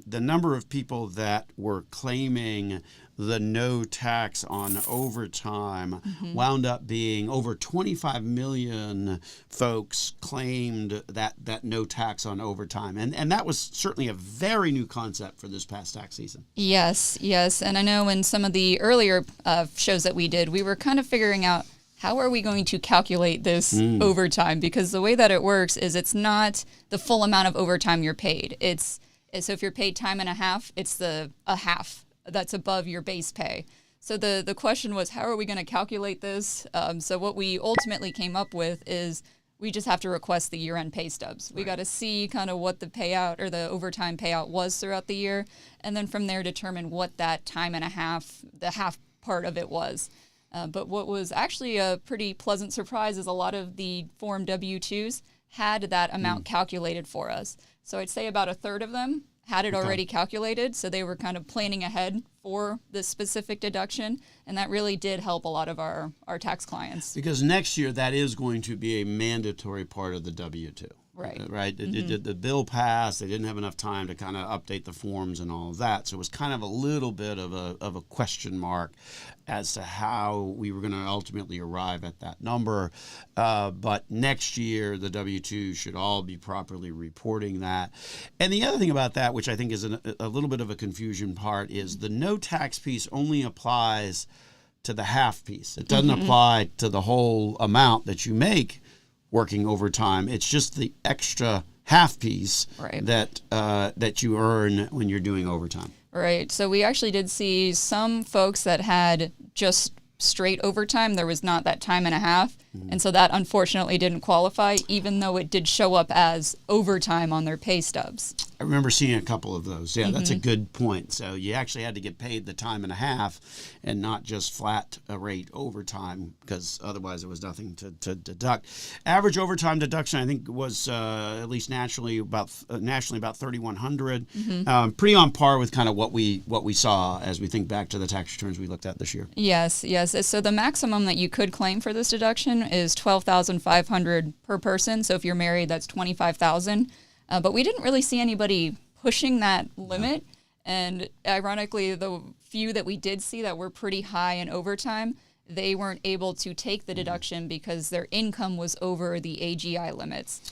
The number of people that were claiming the no tax on overtime wound up being over 25 million folks claimed that no tax on overtime. And that was certainly a very new concept for this past tax season. Yes. And I know in some of the earlier shows that we did, we were kind of figuring out how are we going to calculate this overtime? Because the way that it works is it's not the full amount of overtime you're paid. So if you're paid time and a half, it's a half that's above your base pay. So the question was, how are we going to calculate this? So what we ultimately came up with is we just have to request the year-end pay stubs. We got to see kind of what the payout or the overtime payout was throughout the year, and then from there determine what that time and a half, the half part of it was. But what was actually a pretty pleasant surprise is a lot of the Form W-2s had that amount calculated for us. So I'd say about a third of them had it already calculated, so they were kind of planning ahead for this specific deduction, and that really did help a lot of our tax clients. Because next year that is going to be a mandatory part of the W-2. Right. Right. The bill passed. They didn't have enough time to kind of update the forms and all of that. So it was kind of a little bit of a question mark as to how we were going to ultimately arrive at that number. But next year, the W-2 should all be properly reporting that. And the other thing about that, which I think is a little bit of a confusion part, is the no tax piece only applies to the half piece. It doesn't apply to the whole amount that you make working overtime. It's just the extra half piece that you earn when you're doing overtime. Right. So we actually did see some folks that had just straight overtime. There was not that time and a half. And so that unfortunately didn't qualify, even though it did show up as overtime on their pay stubs. I remember seeing a couple of those. Yeah, that's a good point. So you actually had to get paid the time and a half and not just flat rate overtime, because otherwise there was nothing to deduct. Average overtime deduction, I think, was at least nationally about 3,100. Pretty on par with kind of what we saw as we think back to the tax returns we looked at this year. Yes. So the maximum that you could claim for this deduction is $12,500 per person. So if you're married, that's $25,000. But we didn't really see anybody pushing that limit. And ironically, the few that we did see that were pretty high in overtime, they weren't able to take the deduction because their income was over the AGI limits.